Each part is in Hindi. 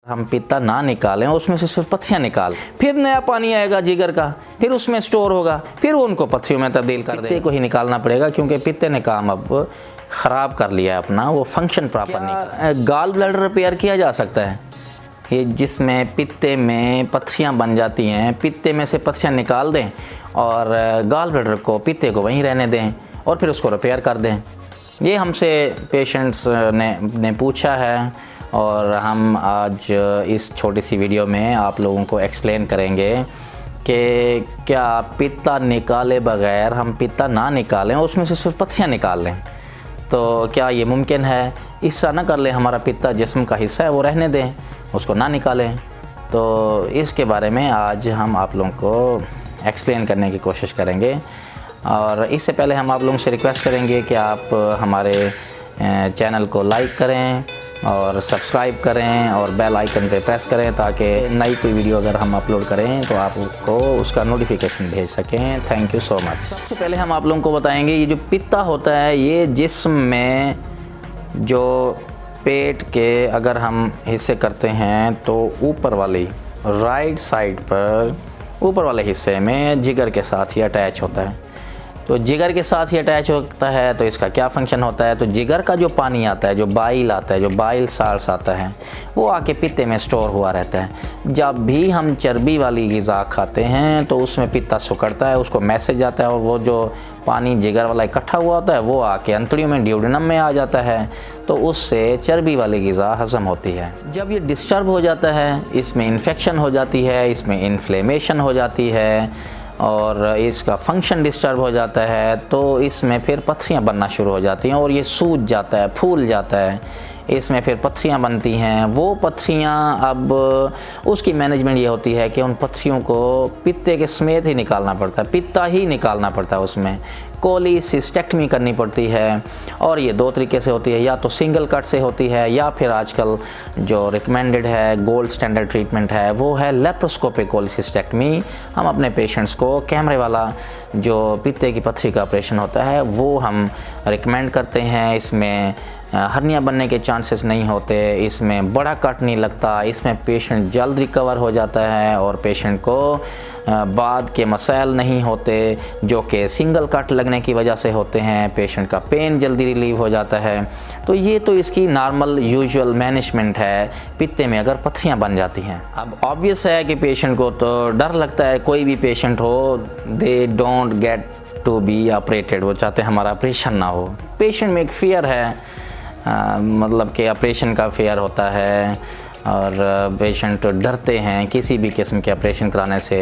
हम पित्ता ना निकालें, उसमें से सिर्फ पत्थियाँ निकाल, फिर नया पानी आएगा जिगर का, फिर उसमें स्टोर होगा, फिर उनको पत्थियों में तब्दील कर दें। पित्ते को ही निकालना पड़ेगा क्योंकि पित्ते ने काम अब ख़राब कर लिया है अपना, वो फंक्शन प्रॉपर नहीं कर। गॉल ब्लैडर रिपेयर किया जा सकता है, ये जिसमें पित्ते में पत्थरियाँ बन जाती हैं, पित्ते में से पत्थरियाँ निकाल दें और गॉल ब्लैडर को पित्ते को वहीं रहने दें और फिर उसको रिपेयर कर दें। ये हमसे पेशेंट्स ने पूछा है और हम आज इस छोटी सी वीडियो में आप लोगों को एक्सप्लेन करेंगे कि क्या पित्ता निकाले बगैर हम पित्ता ना निकालें, उसमें से सिर्फ पत्थियाँ निकाल लें, तो क्या ये मुमकिन है? हिस्सा ना कर लें, हमारा पित्ता जिस्म का हिस्सा है वो रहने दें, उसको ना निकालें। तो इसके बारे में आज हम आप लोगों को एक्सप्लेन करने की कोशिश करेंगे। और इससे पहले हम आप लोगों से रिक्वेस्ट करेंगे कि आप हमारे चैनल को लाइक करें और सब्सक्राइब करें और बेल आइकन पे प्रेस करें ताकि नई कोई वीडियो अगर हम अपलोड करें तो आपको उसका नोटिफिकेशन भेज सकें। Thank you so much. सबसे पहले हम आप लोगों को बताएंगे ये जो पित्ता होता है ये जिस्म में जो पेट के अगर हम हिस्से करते हैं तो ऊपर वाली राइट साइड पर ऊपर वाले हिस्से में जिगर के साथ ही अटैच होता है। तो जिगर के साथ ही अटैच होता है तो इसका क्या फंक्शन होता है? तो जिगर का जो पानी आता है, जो बाइल आता है, जो बाइल साल्स आता है, वो आके पित्ते में स्टोर हुआ रहता है। जब भी हम चर्बी वाली ग़िज़ा खाते हैं तो उसमें पित्ता सिकुड़ता है, उसको मैसेज आता है और वो जो पानी जिगर वाला इकट्ठा हुआ होता है वो आके अंतड़ियों में ड्यूडेनम में आ जाता है, तो उससे चर्बी वाली ग़िज़ा हज़म होती है। जब ये डिस्टर्ब हो जाता है, इसमें इन्फेक्शन हो जाती है, इसमें इन्फ्लेमेशन हो जाती है और इसका फंक्शन डिस्टर्ब हो जाता है, तो इसमें फिर पत्थरियाँ बनना शुरू हो जाती हैं और ये सूज जाता है, फूल जाता है, इसमें फिर पत्थरियाँ बनती हैं। वो पत्थरियाँ अब उसकी मैनेजमेंट ये होती है कि उन पत्थरियों को पित्ते के समेत ही निकालना पड़ता है, पित्ता ही निकालना पड़ता है, उसमें कोलिसिस्टेक्टमी करनी पड़ती है। और ये दो तरीके से होती है, या तो सिंगल कट से होती है या फिर आजकल जो रिकमेंडेड है, गोल्ड स्टैंडर्ड ट्रीटमेंट है, वो है लेप्रोस्कोपिक कोलिसिस्टेक्टमी। हम अपने पेशेंट्स को कैमरे वाला जो पित्ते की पत्थरी का ऑपरेशन होता है वो हम रिकमेंड करते हैं। इसमें हर्निया बनने के चांसेस नहीं होते, इसमें बड़ा कट नहीं लगता, इसमें पेशेंट जल्द रिकवर हो जाता है और पेशेंट को बाद के मसाइल नहीं होते जो कि सिंगल कट लगने की वजह से होते हैं। पेशेंट का पेन जल्दी रिलीव हो जाता है। तो ये तो इसकी नॉर्मल यूजुअल मैनेजमेंट है पित्ते में अगर पत्थरियाँ बन जाती हैं। अब ऑब्वियस है कि पेशेंट को तो डर लगता है, कोई भी पेशेंट हो, they don't get to be operated, वो चाहते हैं हमारा ऑपरेशन ना हो। पेशेंट में एक फ़ियर है, मतलब कि ऑपरेशन का फेयर होता है और पेशेंट डरते हैं किसी भी किस्म के ऑपरेशन कराने से।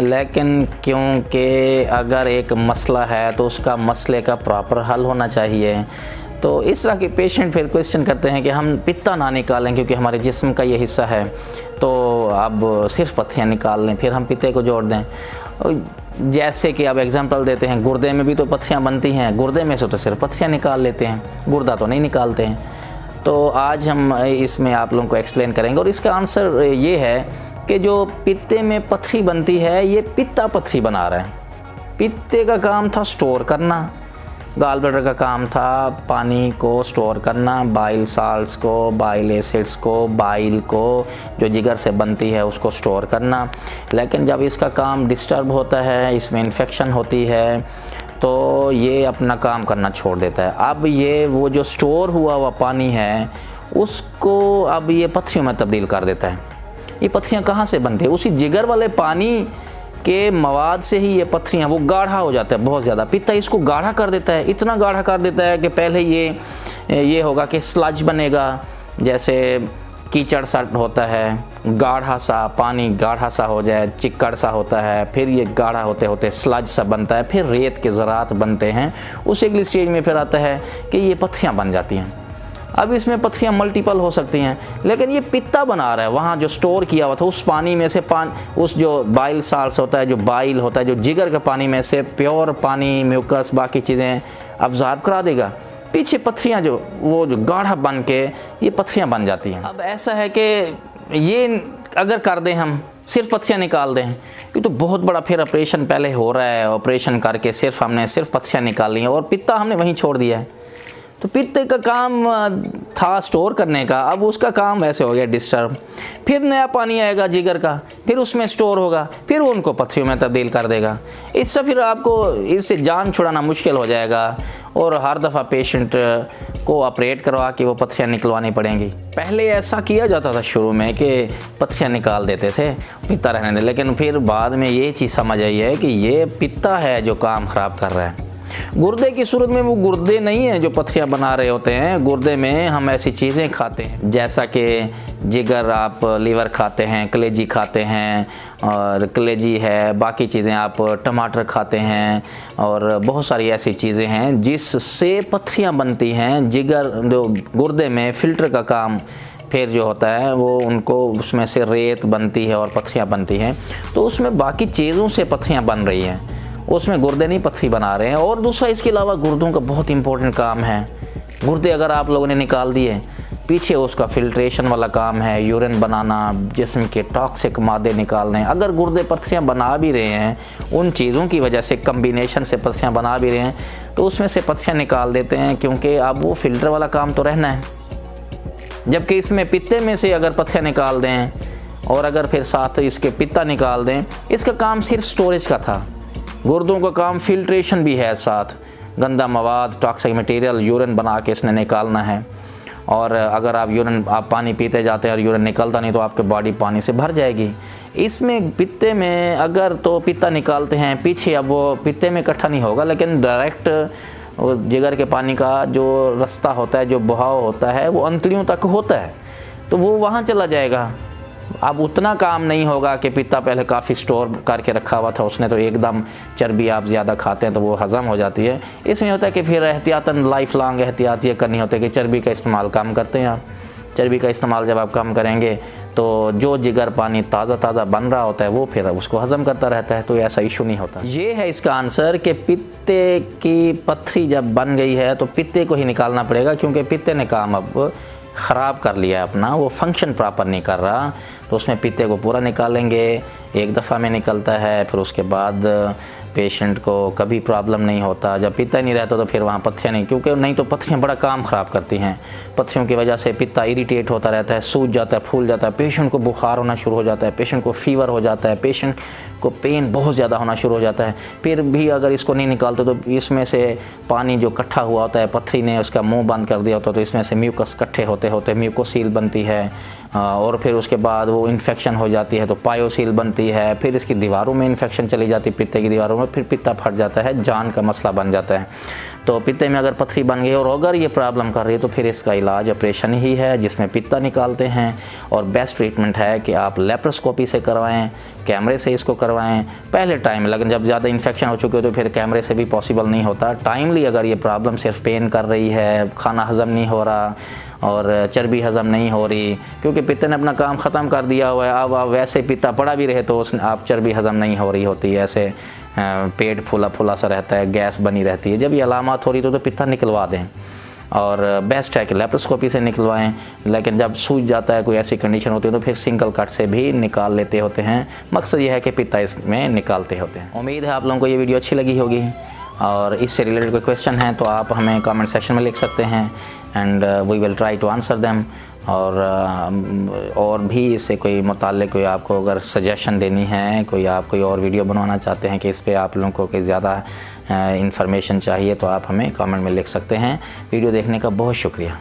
लेकिन क्योंकि अगर एक मसला है तो उसका मसले का प्रॉपर हल होना चाहिए, तो इस तरह के पेशेंट फिर क्वेश्चन करते हैं कि हम पित्ता ना निकालें क्योंकि हमारे जिस्म का ये हिस्सा है, तो अब सिर्फ पत्थियाँ निकाल लें, फिर हम पित्ते को जोड़ दें। जैसे कि अब एग्जांपल देते हैं, गुर्दे में भी तो पत्थरियाँ बनती हैं, गुर्दे में से तो सिर्फ पत्थरियाँ निकाल लेते हैं, गुर्दा तो नहीं निकालते हैं। तो आज हम इसमें आप लोगों को एक्सप्लेन करेंगे और इसका आंसर ये है कि जो पित्ते में पत्थरी बनती है ये पित्ता पत्थरी बना रहा है। पित्ते का काम था स्टोर करना, गॉल ब्लैडर का काम था पानी को स्टोर करना, बाइल साल्ट्स को, बाइल एसिड्स को, बाइल को जो जिगर से बनती है उसको स्टोर करना। लेकिन जब इसका काम डिस्टर्ब होता है, इसमें इन्फेक्शन होती है, तो ये अपना काम करना छोड़ देता है। अब ये वो जो स्टोर हुआ पानी है उसको अब ये पत्थरियों में तब्दील कर देता है। ये पत्थरियाँ कहाँ से बनती है? उसी जिगर वाले पानी के मवाद से ही ये पत्थरियाँ, वो गाढ़ा हो जाता है बहुत ज़्यादा। पित्ता इसको गाढ़ा कर देता है, इतना गाढ़ा कर देता है कि पहले ये होगा कि स्लज बनेगा, जैसे कीचड़ सा होता है, गाढ़ा सा पानी गाढ़ा सा हो जाए, चिक्कड़ सा होता है, फिर ये गाढ़ा होते होते स्लज सा बनता है, फिर रेत के ज़रात बनते हैं। उस अगली स्टेज में फिर आता है कि ये पत्थरियाँ बन जाती हैं। अब इसमें पत्थरियाँ मल्टीपल हो सकती हैं, लेकिन ये पित्ता बना रहा है। वहाँ जो स्टोर किया हुआ था उस पानी में से उस जो बाइल साल्स होता है, जो बाइल होता है, जो जिगर का पानी में से प्योर पानी, म्यूकस, बाकी चीज़ें अब्जॉर्ब करा देगा। पीछे पत्थरियाँ जो गाढ़ा बन के ये पत्थरियाँ बन जाती हैं। अब ऐसा है कि ये अगर कर दें हम, सिर्फ पत्थरियाँ निकाल दें, ये तो बहुत बड़ा फिर ऑपरेशन पहले हो रहा है, ऑपरेशन करके हमने सिर्फ पत्थरियाँ निकाल ली हैं और पित्ता हमने वहीं छोड़ दिया है। तो पित्ते का काम था स्टोर करने का, अब उसका काम ऐसे हो गया डिस्टर्ब। फिर नया पानी आएगा जिगर का, फिर उसमें स्टोर होगा, फिर उनको पत्थरियों में तब्दील कर देगा। इससे फिर आपको इससे जान छुड़ाना मुश्किल हो जाएगा और हर दफ़ा पेशेंट को ऑपरेट करवा के वो पत्थरियाँ निकलवानी पड़ेंगी। पहले ऐसा किया जाता था शुरू में कि पत्थरियाँ निकाल देते थे, पित्ता रहने दे, लेकिन फिर बाद में ये चीज़ समझ आई है कि ये पित्ता है जो काम ख़राब कर रहा है। गुर्दे की सूरत में वो गुर्दे नहीं हैं जो पत्थरियाँ बना रहे होते हैं। गुर्दे में हम ऐसी चीज़ें खाते हैं जैसा कि जिगर, आप लीवर खाते हैं, कलेजी खाते हैं, और कलेजी है, बाकी चीज़ें आप टमाटर खाते हैं, और बहुत सारी ऐसी चीज़ें हैं जिससे पत्थरियाँ बनती हैं। जिगर जो गुर्दे में फ़िल्टर का काम फिर जो होता है वो उनको उसमें से रेत बनती है और पत्थरियाँ बनती हैं। तो उसमें बाकी चीज़ों से पत्थरियाँ बन रही हैं, उसमें गुर्दे नहीं पत्थरी बना रहे हैं। और दूसरा इसके अलावा गुर्दों का बहुत इंपॉर्टेंट काम है। गुर्दे अगर आप लोगों ने निकाल दिए, पीछे उसका फिल्ट्रेशन वाला काम है, यूरिन बनाना, जिस्म के टॉक्सिक मादे निकालने। अगर गुर्दे पत्थरियाँ बना भी रहे हैं, उन चीज़ों की वजह से कम्बिनेशन से पत्थरियाँ बना भी रहे हैं, तो उसमें से पत्थरियाँ निकाल देते हैं, क्योंकि अब वो फ़िल्टर वाला काम तो रहना है। जबकि इसमें पित्ते में से अगर पत्थरियाँ निकाल दें और अगर फिर साथ इसके पित्ता निकाल दें, इसका काम सिर्फ स्टोरेज का था। गुर्दों का काम फिल्ट्रेशन भी है, साथ गंदा मवाद, टॉक्सिक मटेरियल, यूरिन बना के इसने निकालना है। और अगर आप पानी पीते जाते हैं और यूरिन निकलता नहीं तो आपके बॉडी पानी से भर जाएगी। इसमें पित्ते में अगर तो पित्ता निकालते हैं पीछे, अब वो पित्ते में इकट्ठा नहीं होगा, लेकिन डायरेक्ट जिगर के पानी का जो रास्ता होता है, जो बहाव होता है, वो अंतड़ियों तक होता है, तो वो वहाँ चला जाएगा। अब उतना काम नहीं होगा कि पित्ता पहले काफ़ी स्टोर करके रखा हुआ था उसने, तो एकदम चर्बी आप ज़्यादा खाते हैं तो वो हज़म हो जाती है। इसमें होता है कि फिर एहतियातन लाइफ लॉन्ग एहतियात ये करनी होती है कि चर्बी का इस्तेमाल कम करते हैं आप। चर्बी का इस्तेमाल जब आप कम करेंगे तो जो जिगर पानी ताज़ा बन रहा होता है वो फिर उसको हज़म करता रहता है, तो ऐसा इशू नहीं होता। ये है इसका आंसर कि पित्ते की पत्थरी जब बन गई है तो पित्ते को ही निकालना पड़ेगा, क्योंकि पित्ते ने काम अब ख़राब कर लिया अपना, वो फंक्शन प्रॉपर नहीं कर रहा। तो उसमें पित्ते को पूरा निकालेंगे, एक दफ़ा में निकलता है, फिर उसके बाद पेशेंट को कभी प्रॉब्लम नहीं होता। जब पित्ता नहीं रहता तो फिर वहाँ पत्थरियाँ नहीं, क्योंकि नहीं तो पत्थरियाँ बड़ा काम ख़राब करती हैं। पत्थरियों की वजह से पित्ता इरिटेट होता रहता है, सूज जाता है, फूल जाता है, पेशेंट को बुखार होना शुरू हो जाता है, पेशेंट को फीवर हो जाता है, पेशेंट को पेन बहुत ज़्यादा होना शुरू हो जाता है। फिर भी अगर इसको नहीं निकालते तो इसमें से पानी जो इकट्ठा हुआ होता है, पत्थरी ने उसका मुंह बंद कर दिया होता है, तो इसमें से म्यूकस इकट्ठे होते होते म्यूकोसील बनती है, और फिर उसके बाद वो इन्फेक्शन हो जाती है तो पायोसील बनती है। फिर इसकी दीवारों में इन्फेक्शन चली जाती है, पित्ते की दीवारों में, फिर पित्ता फट जाता है, जान का मसला बन जाता है। तो पित्ते में अगर पत्थरी बन गई और अगर ये प्रॉब्लम कर रही है तो फिर इसका इलाज ऑपरेशन ही है, जिसमें पित्ता निकालते हैं। और बेस्ट ट्रीटमेंट है कि आप लेप्रोस्कोपी से करवाएं, कैमरे से इसको करवाएं पहले टाइम, लेकिन जब ज़्यादा इन्फेक्शन हो चुके हो तो फिर कैमरे से भी पॉसिबल नहीं होता। टाइमली अगर ये प्रॉब्लम सिर्फ पेन कर रही है, खाना हज़म नहीं हो रहा और चर्बी हज़म नहीं हो रही, क्योंकि पित्ते ने अपना काम ख़त्म कर दिया हुआ है, अब आप वैसे पित्ता पड़ा भी रहे तो उसने आप चर्बी हज़म नहीं हो रही होती है, ऐसे पेट फूला सा रहता है, गैस बनी रहती है। जब ये अलामत हो रही तो पित्ता निकलवा दें, और बेस्ट है कि लेप्रोस्कोपी से निकलवाएं। लेकिन जब सूज जाता है, कोई ऐसी कंडीशन होती है तो फिर सिंगल कट से भी निकाल लेते होते हैं। मकसद ये है कि पित्ता इसमें निकालते होते हैं। उम्मीद है आप लोगों को ये वीडियो अच्छी लगी होगी, और इससे रिलेटेड कोई क्वेश्चन है तो आप हमें कमेंट सेक्शन में लिख सकते हैं, and we will try to answer them. और भी इससे कोई मुताल्लिक़ कोई आपको अगर सजेशन देनी है, आप कोई और वीडियो बनवाना चाहते हैं कि इस पे आप लोगों को कोई ज़्यादा इंफॉर्मेशन चाहिए, तो आप हमें कमेंट में लिख सकते हैं। वीडियो देखने का बहुत शुक्रिया।